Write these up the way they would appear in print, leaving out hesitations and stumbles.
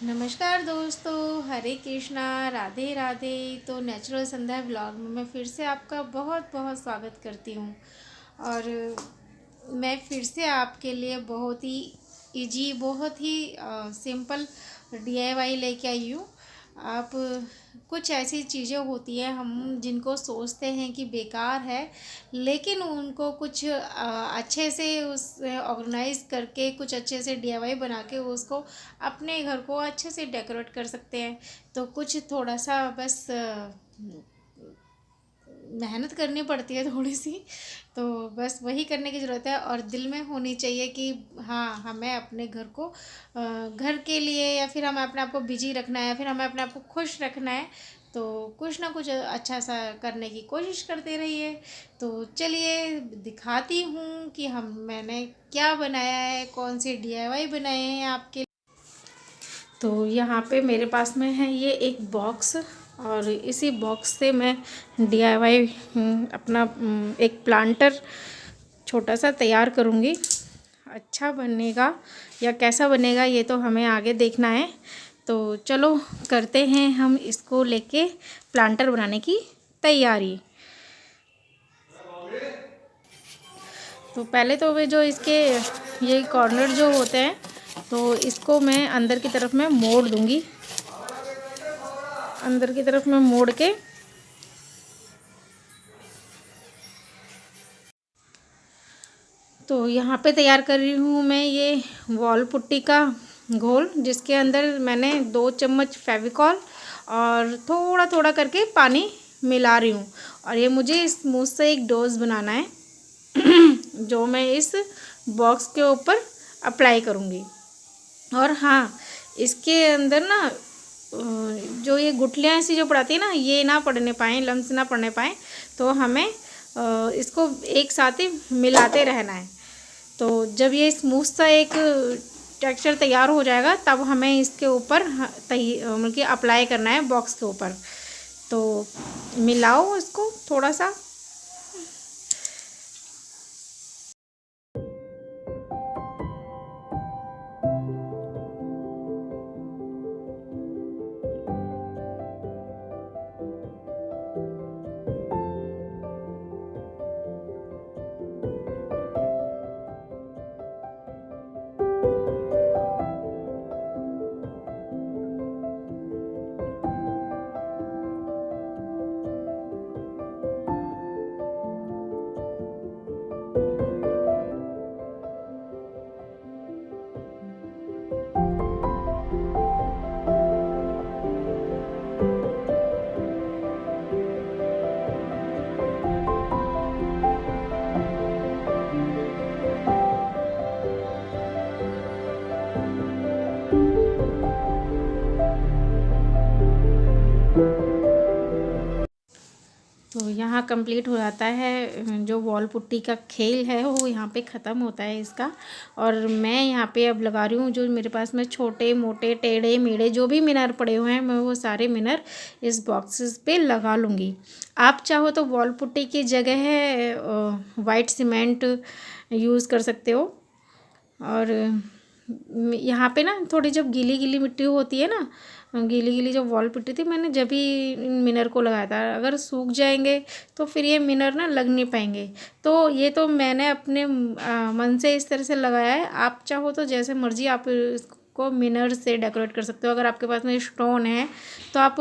नमस्कार दोस्तों, हरे कृष्णा, राधे राधे। तो नेचुरल संध्या व्लॉग में मैं फिर से आपका बहुत बहुत स्वागत करती हूँ। और मैं फिर से आपके लिए बहुत ही इजी, बहुत ही सिंपल डीआईवाई लेके आई हूँ। आप कुछ ऐसी चीज़ें होती हैं हम जिनको सोचते हैं कि बेकार है, लेकिन उनको कुछ अच्छे से उस ऑर्गेनाइज करके कुछ अच्छे से डीआईवाई बना के उसको अपने घर को अच्छे से डेकोरेट कर सकते हैं। तो कुछ थोड़ा सा बस मेहनत करनी पड़ती है थोड़ी सी। तो बस वही करने की ज़रूरत है और दिल में होनी चाहिए कि हाँ, हमें अपने घर को घर के लिए, या फिर हमें अपने आप को बिजी रखना है, या फिर हमें अपने आप को खुश रखना है। तो कुछ ना कुछ अच्छा सा करने की कोशिश करते रहिए। तो चलिए दिखाती हूँ कि मैंने क्या बनाया है, कौन से डीआईवाई बनाए हैं आपके। तो यहाँ पे मेरे पास में है ये एक बॉक्स, और इसी बॉक्स से मैं डीआईवाई अपना एक प्लांटर छोटा सा तैयार करूँगी। अच्छा बनेगा या कैसा बनेगा ये तो हमें आगे देखना है। तो चलो करते हैं हम इसको लेके प्लांटर बनाने की तैयारी। तो पहले तो वे जो इसके ये कॉर्नर जो होते हैं, तो इसको मैं अंदर की तरफ में मोड़ दूँगी। अंदर की तरफ में मोड़ के तो यहाँ पे तैयार कर रही हूँ मैं ये वॉल पुट्टी का घोल, जिसके अंदर मैंने 2 चम्मच फेविकॉल और थोड़ा थोड़ा करके पानी मिला रही हूँ। और ये मुझे स्मूथ से एक डोज बनाना है जो मैं इस बॉक्स के ऊपर अप्लाई करूँगी। और हाँ, इसके अंदर ना जो ये गुठलियाँ ऐसी जो पड़ती है ना, ये ना पड़ने पाएँ, लम्स ना पड़ने पाएँ। तो हमें इसको एक साथ ही मिलाते रहना है। तो जब ये स्मूथ सा एक टेक्सचर तैयार हो जाएगा, तब हमें इसके ऊपर मतलब कि अप्लाई करना है बॉक्स के ऊपर। तो मिलाओ इसको थोड़ा सा। तो यहाँ कंप्लीट हो जाता है, जो वॉल पुट्टी का खेल है वो यहाँ पे ख़त्म होता है इसका। और मैं यहाँ पे अब लगा रही हूँ, जो मेरे पास में छोटे मोटे टेढ़े मेढ़े जो भी मिनर पड़े हुए हैं, मैं वो सारे मिनर इस बॉक्सेस पे लगा लूँगी। आप चाहो तो वॉल पुट्टी की जगह है वाइट सीमेंट यूज़ कर सकते हो। और यहाँ पे ना थोड़ी जब गीली गीली मिट्टी होती है ना, गीली गीली जो वॉल पुट्टी थी, मैंने जब भी इन मिनर को लगाया था। अगर सूख जाएंगे तो फिर ये मिनर ना लग नहीं पाएंगे। तो ये तो मैंने अपने मन से इस तरह से लगाया है। आप चाहो तो जैसे मर्जी आप इसको मिनर से डेकोरेट कर सकते हो। अगर आपके पास में स्टोन है तो आप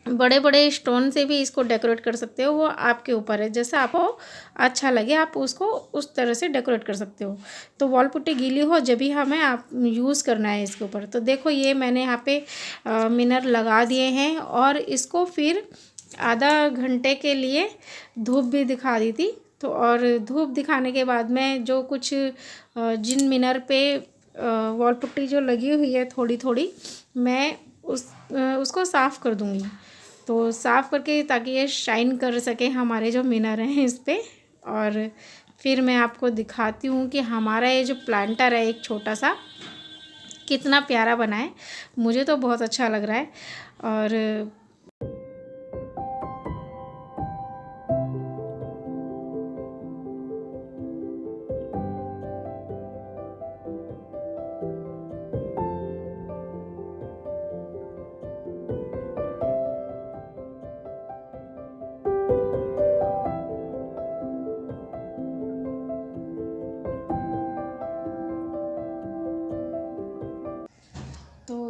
बड़े बड़े स्टोन से भी इसको डेकोरेट कर सकते हो। वो आपके ऊपर है, जैसा आपको अच्छा लगे आप उसको उस तरह से डेकोरेट कर सकते हो। तो वॉल पुट्टी गीली हो जब भी हमें आप यूज़ करना है इसके ऊपर। तो देखो ये मैंने यहाँ पे मिनर लगा दिए हैं, और इसको फिर आधा घंटे के लिए धूप भी दिखा दी थी। तो और धूप दिखाने के बाद में जो कुछ जिन मिनर पे वॉल पुट्टी जो लगी हुई है थोड़ी थोड़ी, मैं उसको साफ़ कर दूँगी। तो साफ़ करके ताकि ये शाइन कर सके हमारे जो मिनर हैं इस पे। और फिर मैं आपको दिखाती हूँ कि हमारा ये जो प्लांटर है एक छोटा सा, कितना प्यारा बना है। मुझे तो बहुत अच्छा लग रहा है। और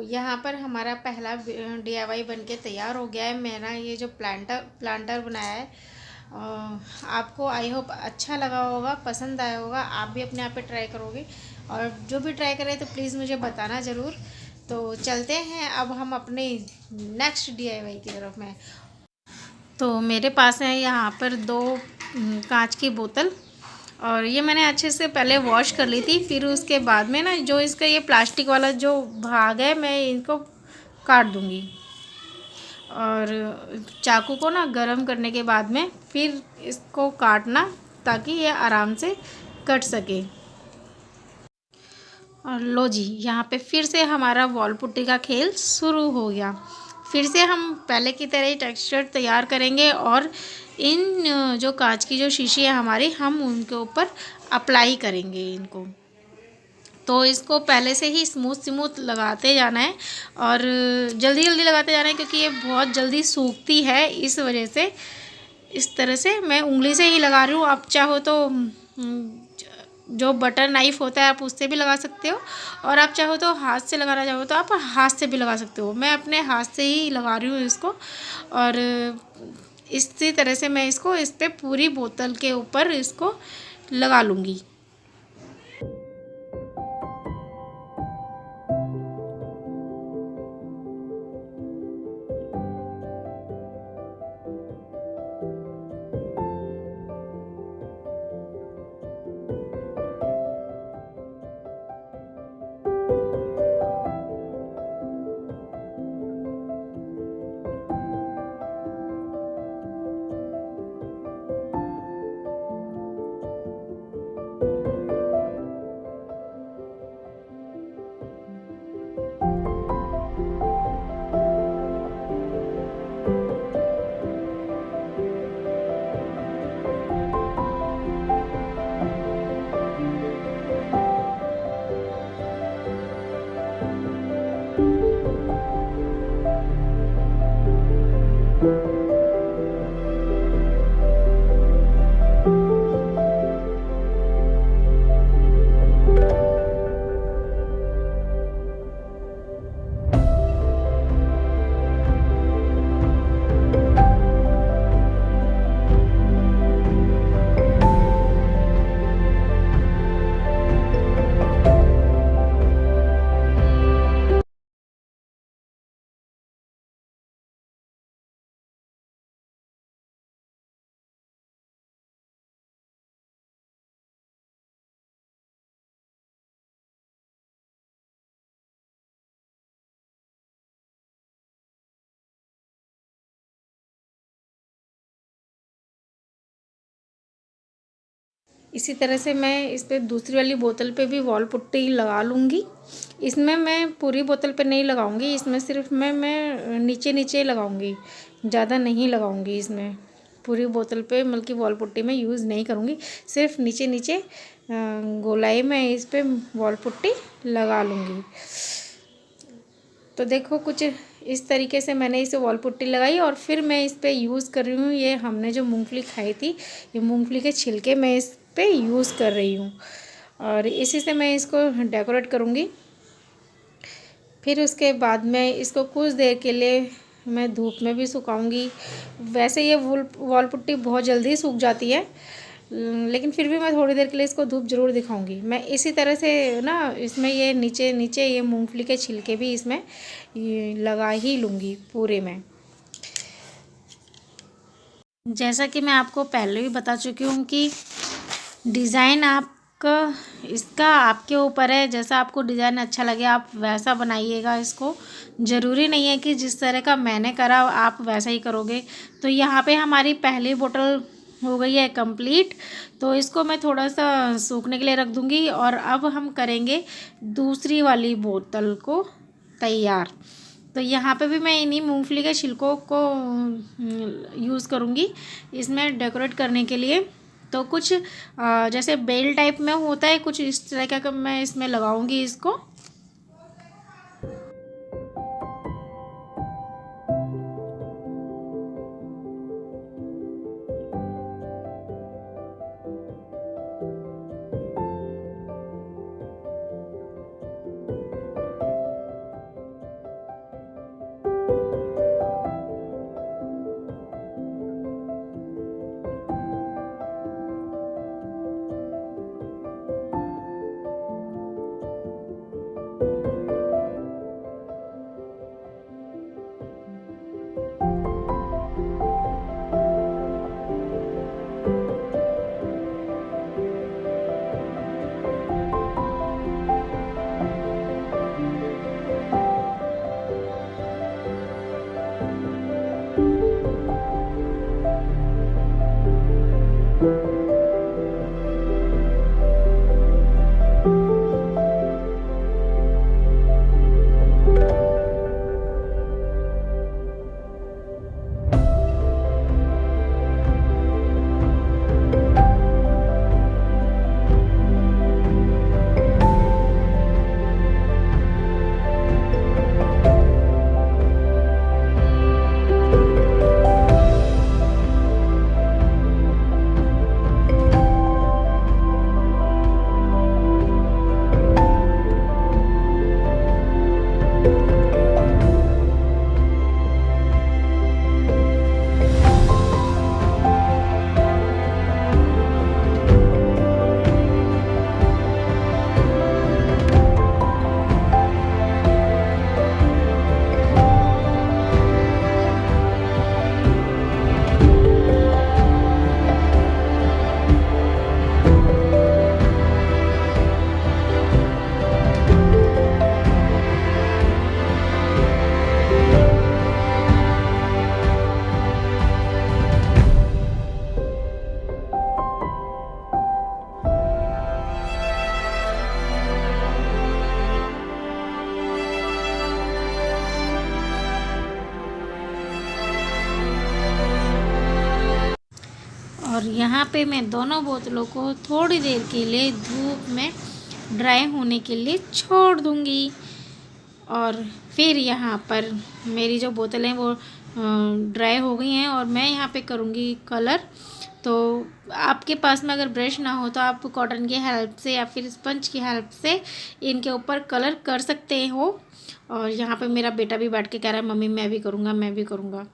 यहाँ पर हमारा पहला DIY बनके तैयार हो गया है। मेरा ये जो प्लांटर बनाया है, आपको आई होप अच्छा लगा होगा, पसंद आया होगा। आप भी अपने आप पे ट्राई करोगे, और जो भी ट्राई करे तो प्लीज़ मुझे बताना ज़रूर। तो चलते हैं अब हम अपने नेक्स्ट DIY की तरफ में। तो मेरे पास है यहाँ पर 2 कांच की बोतल, और ये मैंने अच्छे से पहले वॉश कर ली थी। फिर उसके बाद में ना जो इसका ये प्लास्टिक वाला जो भाग है, मैं इनको काट दूँगी, और चाकू को ना गरम करने के बाद में फिर इसको काटना, ताकि ये आराम से कट सके। और लो जी, यहाँ पे फिर से हमारा वॉल पुट्टी का खेल शुरू हो गया। फिर से हम पहले की तरह ही टेक्सचर तैयार करेंगे, और इन जो कांच की जो शीशी है हमारी, हम उनके ऊपर अप्लाई करेंगे इनको। तो इसको पहले से ही स्मूथ लगाते जाना है, और जल्दी जल्दी लगाते जाना है, क्योंकि ये बहुत जल्दी सूखती है। इस वजह से इस तरह से मैं उंगली से ही लगा रही हूँ। आप चाहो तो जो बटर नाइफ़ होता है आप उससे भी लगा सकते हो, और आप चाहो तो हाथ से लगाना चाहो तो आप हाथ से भी लगा सकते हो। मैं अपने हाथ से ही लगा रही हूँ इसको, और इसी तरह से मैं इसको इस पर पूरी बोतल के ऊपर इसको लगा लूँगी। इसी तरह से मैं इस पर दूसरी वाली बोतल पे भी वॉल पुट्टी लगा लूँगी। इसमें मैं पूरी बोतल पे नहीं लगाऊंगी, इसमें सिर्फ मैं नीचे नीचे लगाऊंगी, ज़्यादा नहीं लगाऊंगी। इसमें पूरी बोतल पे बल्कि वॉल पुट्टी में यूज़ नहीं करूँगी, सिर्फ नीचे नीचे गोलाई में इस पे वॉल पुट्टी लगा लूँगी। तो देखो कुछ इस तरीके से मैंने इसे वॉल पुट्टी लगाई, और फिर मैं इस पे यूज़ कर रही हूँ, ये हमने जो मूंगफली खाई थी, ये मूंगफली के छिलके मैं इस पे यूज़ कर रही हूँ, और इसी से मैं इसको डेकोरेट करूँगी। फिर उसके बाद मैं इसको कुछ देर के लिए मैं धूप में भी सुखाऊंगी। वैसे ये वॉल पुट्टी बहुत जल्दी सूख जाती है, लेकिन फिर भी मैं थोड़ी देर के लिए इसको धूप ज़रूर दिखाऊंगी। मैं इसी तरह से ना इसमें ये नीचे नीचे ये मूंगफली के छिलके भी इसमें ये लगा ही लूँगी पूरे में। जैसा कि मैं आपको पहले भी बता चुकी हूँ कि डिज़ाइन आपका इसका आपके ऊपर है। जैसा आपको डिज़ाइन अच्छा लगे आप वैसा बनाइएगा इसको। ज़रूरी नहीं है कि जिस तरह का मैंने करा आप वैसा ही करोगे। तो यहाँ पे हमारी पहली बोतल हो गई है कंप्लीट, तो इसको मैं थोड़ा सा सूखने के लिए रख दूँगी, और अब हम करेंगे दूसरी वाली बोतल को तैयार। तो यहाँ पे भी मैं इन्हीं मूंगफली के छिलकों को यूज़ करूँगी इसमें डेकोरेट करने के लिए। तो कुछ जैसे बेल टाइप में होता है, कुछ इस तरह का मैं इसमें लगाऊंगी इसको। यहाँ पे मैं दोनों बोतलों को थोड़ी देर के लिए धूप में ड्राई होने के लिए छोड़ दूँगी। और फिर यहाँ पर मेरी जो बोतलें वो ड्राई हो गई हैं और मैं यहाँ पे करूँगी कलर। तो आपके पास में अगर ब्रश ना हो तो आप कॉटन की हेल्प से या फिर स्पंज की हेल्प से इनके ऊपर कलर कर सकते हो। और यहाँ पे मेरा बेटा भी बैठ के कह रहा है मम्मी मैं भी करूँगा, मैं भी करूँगा।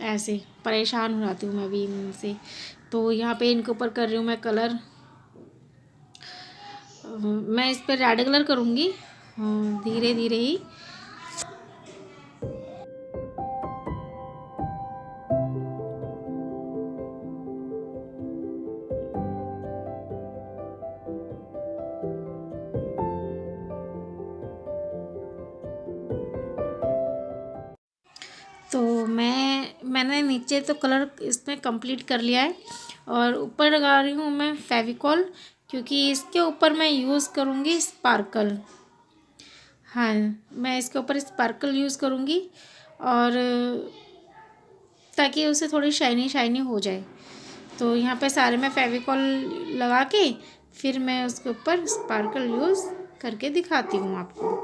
ऐसे परेशान हो जाती हूँ मैं भी इनसे। तो यहाँ पे इनके ऊपर कर रही हूँ मैं कलर। मैं इस पर रेड कलर करूँगी धीरे धीरे ही। तो मैंने नीचे तो कलर इसमें कंप्लीट कर लिया है और ऊपर लगा रही हूँ मैं फेविकॉल, क्योंकि इसके ऊपर मैं यूज़ करूँगी स्पार्कल। हाँ, मैं इसके ऊपर स्पार्कल यूज़ करूँगी और ताकि उसे थोड़ी शाइनी शाइनी हो जाए। तो यहाँ पे सारे मैं फेविकॉल लगा के फिर मैं उसके ऊपर स्पार्कल यूज़ करके दिखाती हूँ आपको।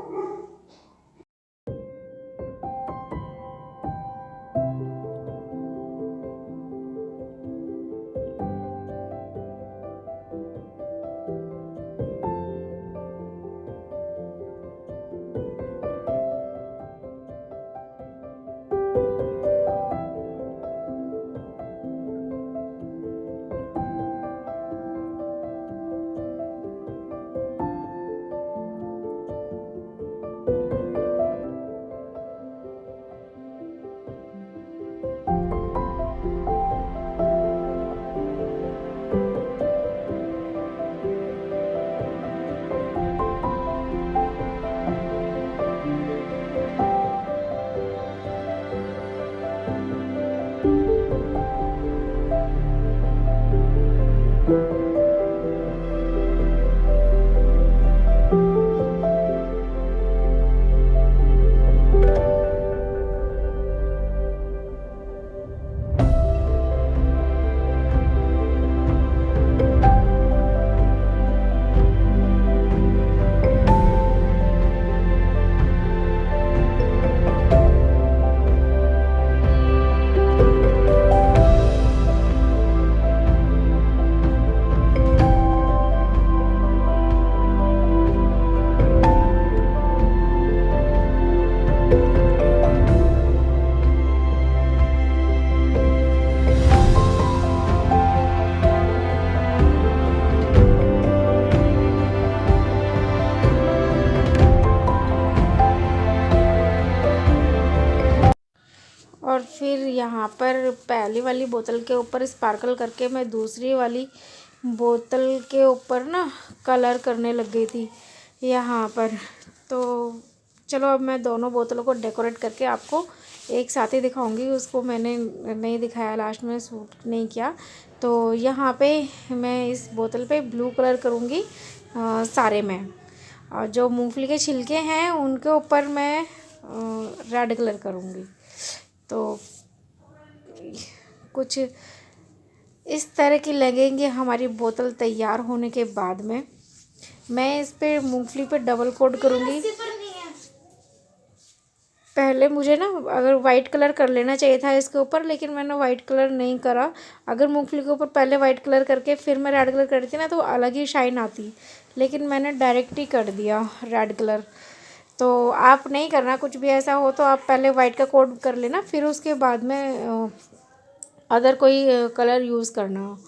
और फिर यहाँ पर पहली वाली बोतल के ऊपर स्पार्कल करके मैं दूसरी वाली बोतल के ऊपर ना कलर करने लग गई थी यहाँ पर। तो चलो अब मैं दोनों बोतलों को डेकोरेट करके आपको एक साथ ही दिखाऊंगी। उसको मैंने नहीं दिखाया, लास्ट में शूट नहीं किया। तो यहाँ पे मैं इस बोतल पे ब्लू कलर करूँगी सारे में, और जो मूंगफली के छिलके हैं उनके ऊपर मैं रेड कलर करूँगी। तो कुछ इस तरह की लगेंगे हमारी बोतल तैयार होने के बाद में। मैं इस पे मूंगफली पे डबल कोट करूँगी। पहले मुझे ना अगर वाइट कलर कर लेना चाहिए था इसके ऊपर, लेकिन मैंने वाइट कलर नहीं करा। अगर मूंगफली के ऊपर पहले वाइट कलर करके फिर मैं रेड कलर करती ना तो अलग ही शाइन आती, लेकिन मैंने डायरेक्ट ही कर दिया रेड कलर। तो आप नहीं करना, कुछ भी ऐसा हो तो आप पहले वाइट का कोट कर लेना, फिर उसके बाद में अदर कोई कलर यूज़ करना हो।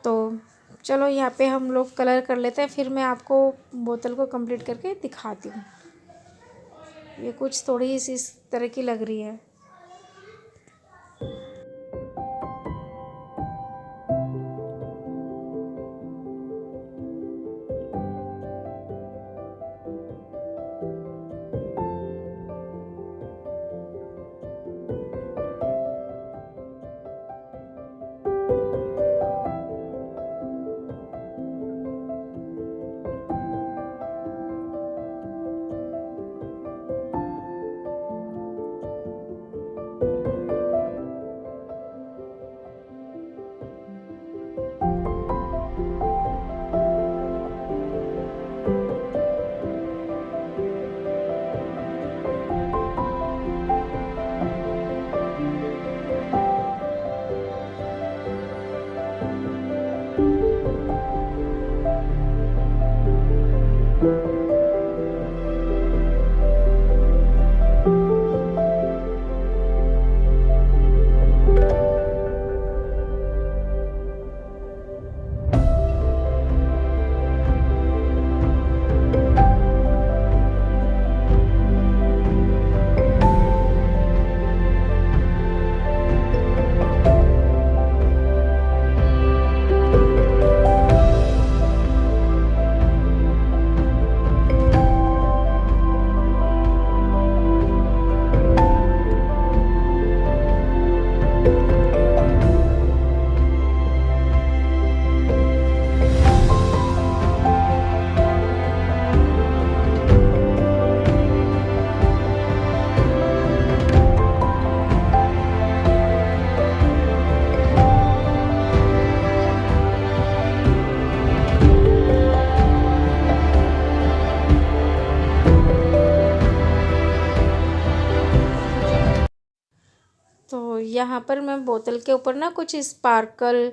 तो चलो यहाँ पे हम लोग कलर कर लेते हैं, फिर मैं आपको बोतल को कंप्लीट करके दिखाती हूँ। ये कुछ थोड़ी इस तरह की लग रही है। यहाँ पर मैं बोतल के ऊपर ना कुछ स्पार्कल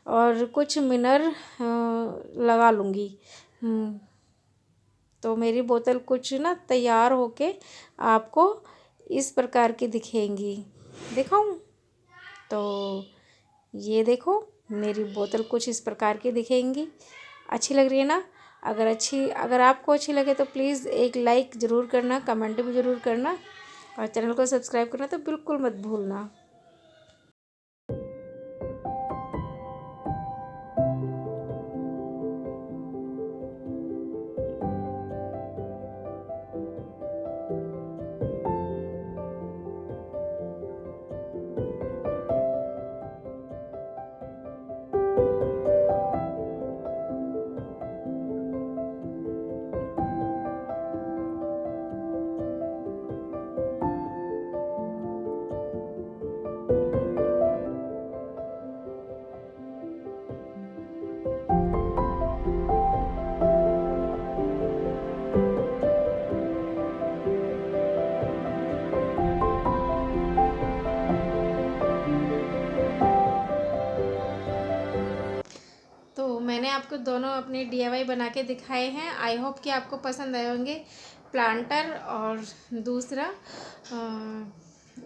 और कुछ मिनर लगा लूँगी। तो मेरी बोतल कुछ ना तैयार होके आपको इस प्रकार की दिखेंगी। दिखाऊं? तो ये देखो, मेरी बोतल कुछ इस प्रकार की दिखेंगी। अच्छी लग रही है ना? अगर आपको अच्छी लगे तो प्लीज़ एक लाइक ज़रूर करना, कमेंट भी ज़रूर करना और चैनल को सब्सक्राइब करना तो बिल्कुल मत भूलना। तो मैंने आपको दोनों अपने DIY बना के दिखाए हैं। आई होप कि आपको पसंद आए होंगे। प्लांटर और दूसरा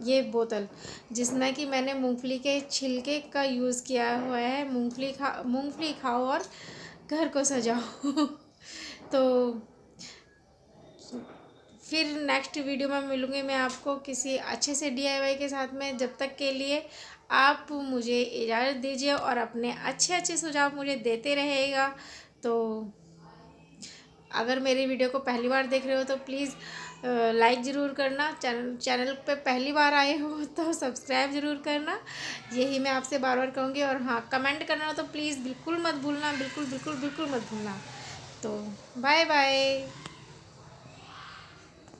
ये बोतल, जिसमें कि मैंने मूंगफली के छिलके का यूज़ किया हुआ है। मूंगफली खाओ और घर को सजाओ। तो फिर नेक्स्ट वीडियो में मिलूँगी मैं आपको किसी अच्छे से DIY के साथ में। जब तक के लिए आप मुझे इजाज़त दीजिए और अपने अच्छे अच्छे सुझाव मुझे देते रहेगा। तो अगर मेरी वीडियो को पहली बार देख रहे हो तो प्लीज़ लाइक ज़रूर करना। चैनल पे पहली बार आए हो तो सब्सक्राइब ज़रूर करना। यही मैं आपसे बार बार कहूँगी। और हाँ, कमेंट करना तो प्लीज़ बिल्कुल मत भूलना, बिल्कुल बिल्कुल बिल्कुल मत भूलना। तो बाय बाय।